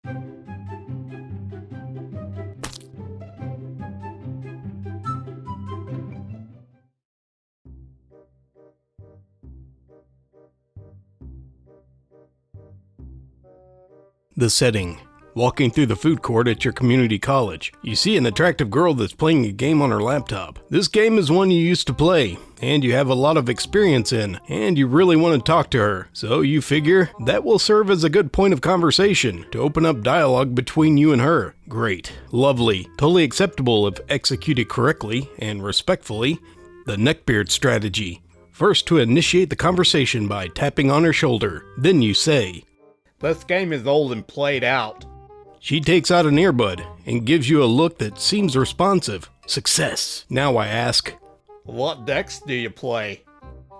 The setting. Walking through the food court at your community college, you see an attractive girl that's playing a game on her laptop. This game is one you used to play, and you have a lot of experience in, and you really want to talk to her. So you figure that will serve as a good point of conversation to open up dialogue between you and her. Great. Lovely. Totally acceptable if executed correctly and respectfully. The Neckbeard Strategy. First, to initiate the conversation by tapping on her shoulder. Then you say, "This game is old and played out." She takes out an earbud and gives you a look that seems responsive. Success. Now I ask, "What decks do you play?"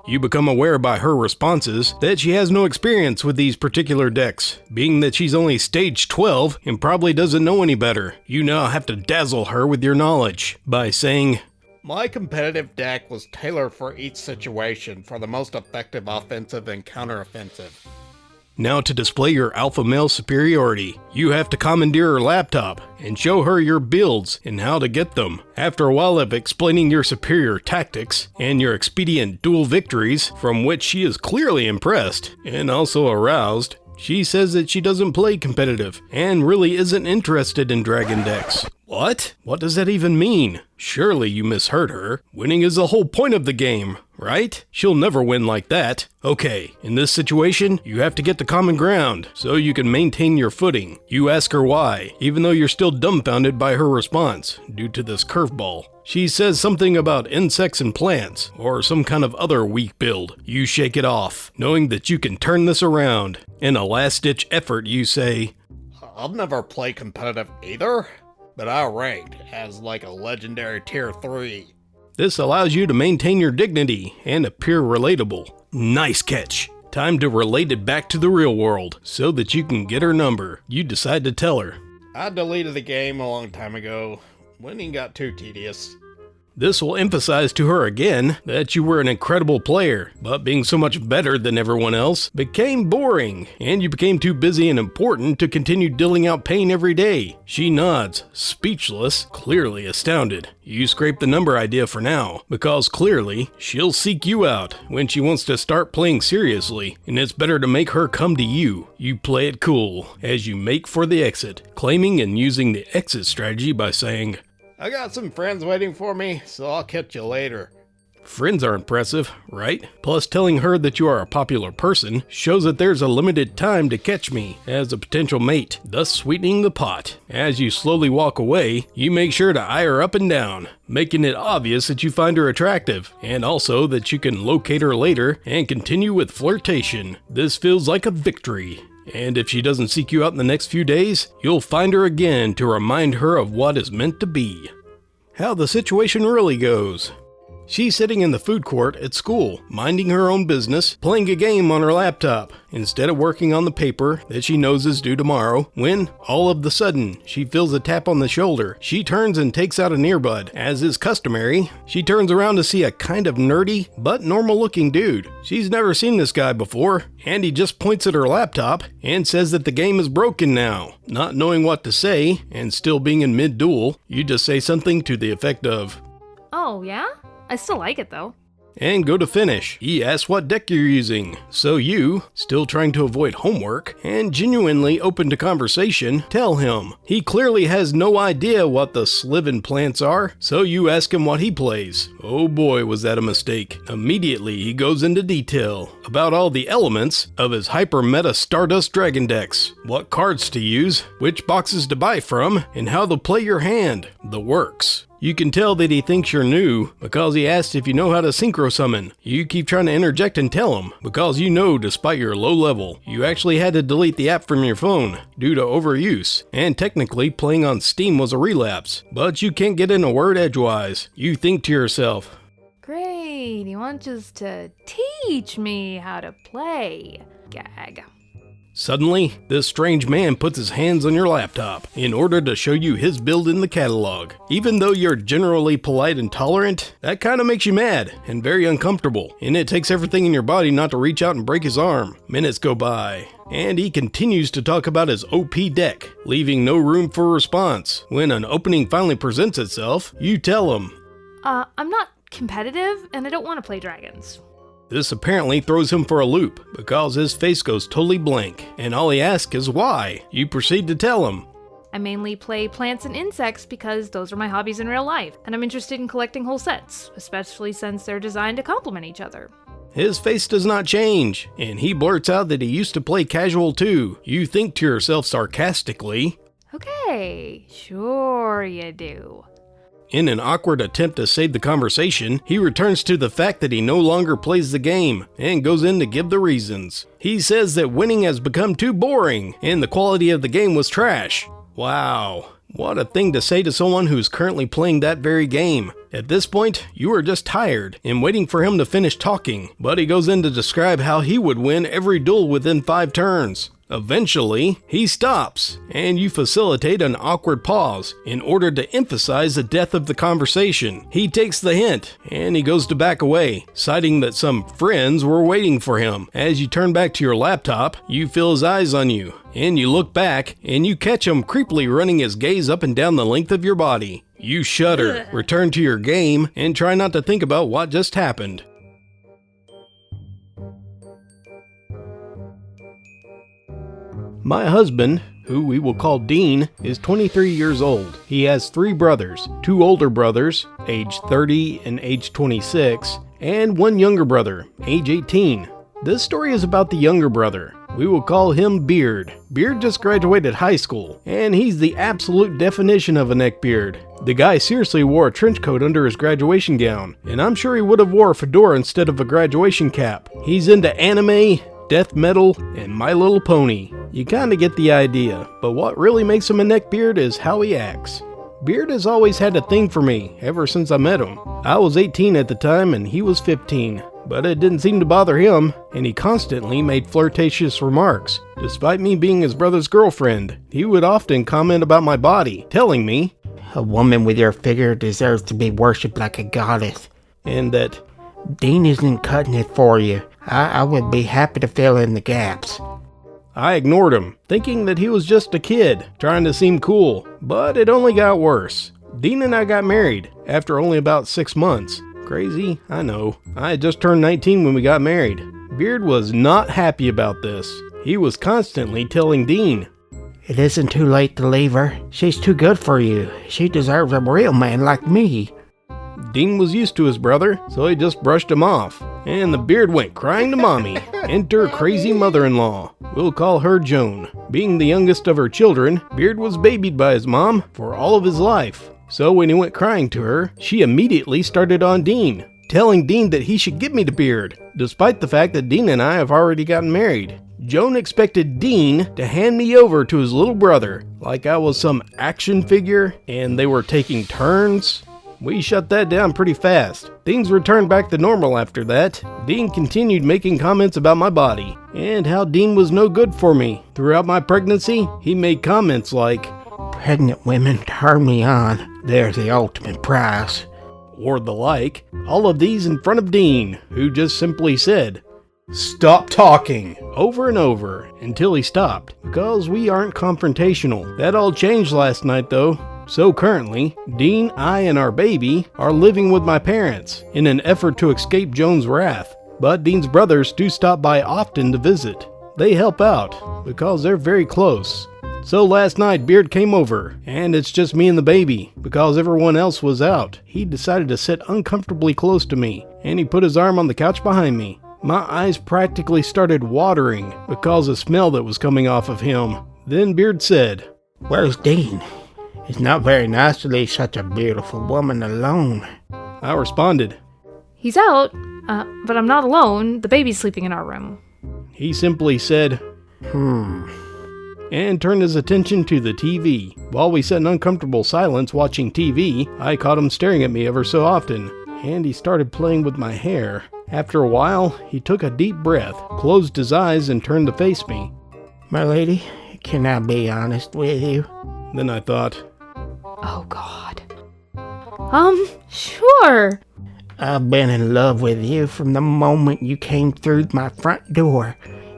You become aware by her responses that she has no experience with these particular decks. Being that she's only stage 12 and probably doesn't know any better, you now have to dazzle her with your knowledge by saying, "My competitive deck was tailored for each situation for the most effective offensive and counteroffensive." Now to display your alpha male superiority, you have to commandeer her laptop and show her your builds and how to get them. After a while of explaining your superior tactics and your expedient duel victories, from which she is clearly impressed and also aroused, she says that she doesn't play competitive and really isn't interested in dragon decks. What? What does that even mean? Surely you misheard her. Winning is the whole point of the game, right? She'll never win like that. Okay, in this situation, you have to get to common ground so you can maintain your footing. You ask her why, even though you're still dumbfounded by her response due to this curveball. She says something about insects and plants, or some kind of other weak build. You shake it off, knowing that you can turn this around. In a last-ditch effort, you say, "I've never played competitive either, but I ranked as like a legendary tier 3. This allows you to maintain your dignity and appear relatable. Nice catch. Time to relate it back to the real world so that you can get her number. You decide to tell her. "I deleted the game a long time ago. Winning got too tedious." This will emphasize to her again that you were an incredible player, but being so much better than everyone else became boring, and you became too busy and important to continue dealing out pain every day. She nods, speechless, clearly astounded. You scrape the number idea for now, because clearly she'll seek you out when she wants to start playing seriously, and it's better to make her come to you. You play it cool as you make for the exit, claiming and using the exit strategy by saying, "I got some friends waiting for me, so I'll catch you later." Friends are impressive, right? Plus telling her that you are a popular person shows that there's a limited time to catch me as a potential mate, thus sweetening the pot. As you slowly walk away, you make sure to eye her up and down, making it obvious that you find her attractive, and also that you can locate her later and continue with flirtation. This feels like a victory. And if she doesn't seek you out in the next few days, you'll find her again to remind her of what is meant to be. How the situation really goes. She's sitting in the food court at school, minding her own business, playing a game on her laptop, instead of working on the paper that she knows is due tomorrow, when, all of the sudden, she feels a tap on the shoulder. She turns and takes out an earbud. As is customary, she turns around to see a kind of nerdy, but normal-looking dude. She's never seen this guy before, and he just points at her laptop and says that the game is broken now. Not knowing what to say, and still being in mid-duel, you just say something to the effect of, "Oh, yeah? I still like it though." and go to finish. He asks what deck you're using. So you, still trying to avoid homework and genuinely open to conversation, tell him. He clearly has no idea what the Sliven plants are, so you ask him what he plays. Oh boy, was that a mistake. Immediately he goes into detail about all the elements of his hyper meta Stardust Dragon decks, what cards to use, which boxes to buy from, and how to play your hand. The works. You can tell that he thinks you're new because he asks if you know how to synchro summon. You keep trying to interject and tell him because you know despite your low level, you actually had to delete the app from your phone due to overuse, and technically playing on Steam was a relapse, but you can't get in a word edgewise. You think to yourself, Great, he wants just to teach me how to play. Gag. Suddenly, this strange man puts his hands on your laptop in order to show you his build in the catalog. Even though you're generally polite and tolerant, that kind of makes you mad and very uncomfortable, and it takes everything in your body not to reach out and break his arm. Minutes go by. And he continues to talk about his OP deck, leaving no room for response. When an opening finally presents itself, you tell him, I'm not competitive, and I don't want to play dragons. This apparently throws him for a loop, because his face goes totally blank, and all he asks is why. You proceed to tell him, I mainly play plants and insects because those are my hobbies in real life, and I'm interested in collecting whole sets, especially since they're designed to complement each other. His face does not change, and he blurts out that he used to play casual too. You think to yourself sarcastically, Okay, sure you do. In an awkward attempt to save the conversation, he returns to the fact that he no longer plays the game, and goes in to give the reasons. He says that winning has become too boring, and the quality of the game was trash. Wow. What a thing to say to someone who's currently playing that very game. At this point, you are just tired and waiting for him to finish talking, but he goes in to describe how he would win every duel within 5 turns. Eventually, he stops, and you facilitate an awkward pause in order to emphasize the depth of the conversation. He takes the hint, and he goes to back away, citing that some friends were waiting for him. As you turn back to your laptop, you feel his eyes on you, and you look back, and you catch him creepily running his gaze up and down the length of your body. You shudder, return to your game, and try not to think about what just happened. My husband, who we will call Dean, is 23 years old. He has 3 brothers, 2 older brothers, age 30 and age 26, and 1 younger brother, age 18. This story is about the younger brother. We will call him Beard. Beard just graduated high school, and he's the absolute definition of a neckbeard. The guy seriously wore a trench coat under his graduation gown, and I'm sure he would have wore a fedora instead of a graduation cap. He's into anime, death metal, and My Little Pony. You kinda get the idea, but what really makes him a neckbeard is how he acts. Beard has always had a thing for me, ever since I met him. I was 18 at the time and he was 15, but it didn't seem to bother him, and he constantly made flirtatious remarks. Despite me being his brother's girlfriend, he would often comment about my body, telling me, "A woman with your figure deserves to be worshipped like a goddess," and that Dean isn't cutting it for you. I would be happy to fill in the gaps. I ignored him, thinking that he was just a kid, trying to seem cool, but it only got worse. Dean and I got married, after only about 6 months. Crazy, I know. I had just turned 19 when we got married. Beard was not happy about this. He was constantly telling Dean, "It isn't too late to leave her. She's too good for you. She deserves a real man like me." Dean was used to his brother, so he just brushed him off. And the Beard went crying to mommy. Enter crazy mother-in-law. We'll call her Joan. Being the youngest of her children, Beard was babied by his mom for all of his life. So when he went crying to her, she immediately started on Dean, telling Dean that he should give me to Beard, despite the fact that Dean and I have already gotten married. Joan expected Dean to hand me over to his little brother, like I was some action figure, and they were taking turns. We shut that down pretty fast. Things returned back to normal after that. Dean continued making comments about my body, and how Dean was no good for me. Throughout my pregnancy, he made comments like, "Pregnant women turn me on. They're the ultimate prize," or the like. All of these in front of Dean, who just simply said, "Stop talking," over and over, until he stopped, because we aren't confrontational. That all changed last night though. So currently, Dean, I, and our baby are living with my parents in an effort to escape Joan's wrath. But Dean's brothers do stop by often to visit. They help out because they're very close. So last night Beard came over, and it's just me and the baby. Because everyone else was out, he decided to sit uncomfortably close to me, and he put his arm on the couch behind me. My eyes practically started watering because of the smell that was coming off of him. Then Beard said, "Where's Dean? It's not very nice to leave such a beautiful woman alone." I responded, He's out, but I'm not alone. The baby's sleeping in our room. He simply said, and turned his attention to the TV. While we sat in uncomfortable silence watching TV, I caught him staring at me ever so often, and he started playing with my hair. After a while, he took a deep breath, closed his eyes, and turned to face me. "My lady, can I be honest with you?" Then I thought, Oh God. Sure. "I've been in love with you from the moment you came through my front door.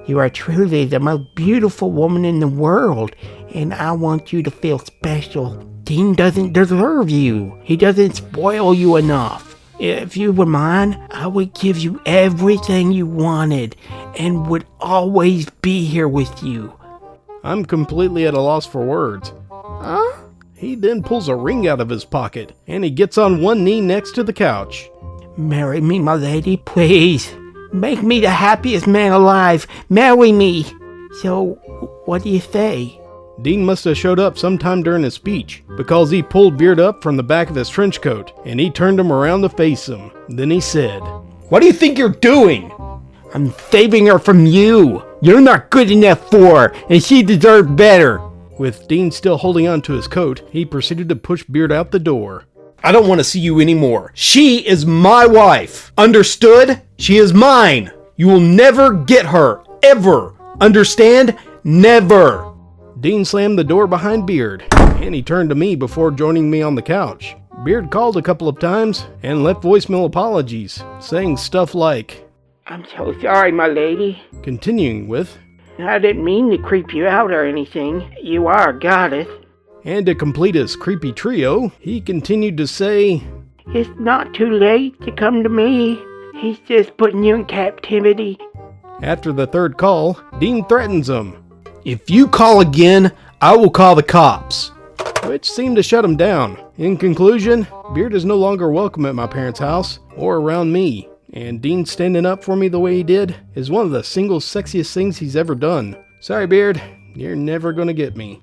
You are truly the most beautiful woman in the world, and I want you to feel special. Dean doesn't deserve you. He doesn't spoil you enough. If you were mine, I would give you everything you wanted and would always be here with you. I'm completely at a loss for words. Huh? He then pulls a ring out of his pocket, and he gets on one knee next to the couch. Marry me, my lady, please. Make me the happiest man alive. Marry me. So, what do you say? Dean must have showed up sometime during his speech, because he pulled Beard up from the back of his trench coat, and he turned him around to face him. Then he said, "What do you think you're doing?" I'm saving her from you. You're not good enough for her, and she deserves better. With Dean still holding on to his coat, he proceeded to push Beard out the door. "I don't want to see you anymore. She is my wife. Understood? She is mine. You will never get her. Ever. Understand? Never." Dean slammed the door behind Beard, and he turned to me before joining me on the couch. Beard called a couple of times and left voicemail apologies, saying stuff like, I'm so sorry, my lady. continuing with, I didn't mean to creep you out or anything. You are a goddess. and to complete his creepy trio, he continued to say, It's not too late to come to me. He's just putting you in captivity. After the third call, Dean threatens him. "If you call again, I will call the cops," which seemed to shut him down. In conclusion, Beard is no longer welcome at my parents' house or around me, and Dean standing up for me the way he did is one of the single sexiest things he's ever done. Sorry, Beard, you're never gonna get me.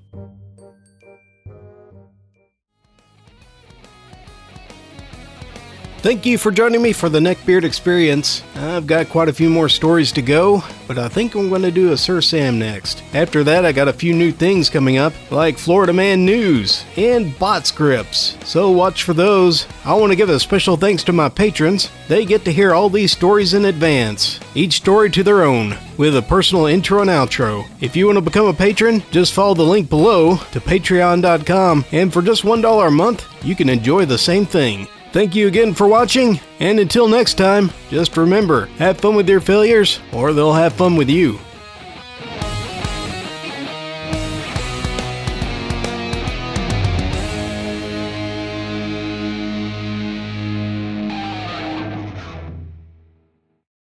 Thank you for joining me for the Neckbeard experience. I've got quite a few more stories to go, but I think I'm going to do a Sir Sam next. After that, I got a few new things coming up, like Florida Man News and bot scripts, so watch for those. I want to give a special thanks to my patrons. They get to hear all these stories in advance, each story to their own, with a personal intro and outro. If you want to become a patron, just follow the link below to patreon.com, and for just $1 a month, you can enjoy the same thing. Thank you again for watching, and until next time, just remember, have fun with your failures, or they'll have fun with you.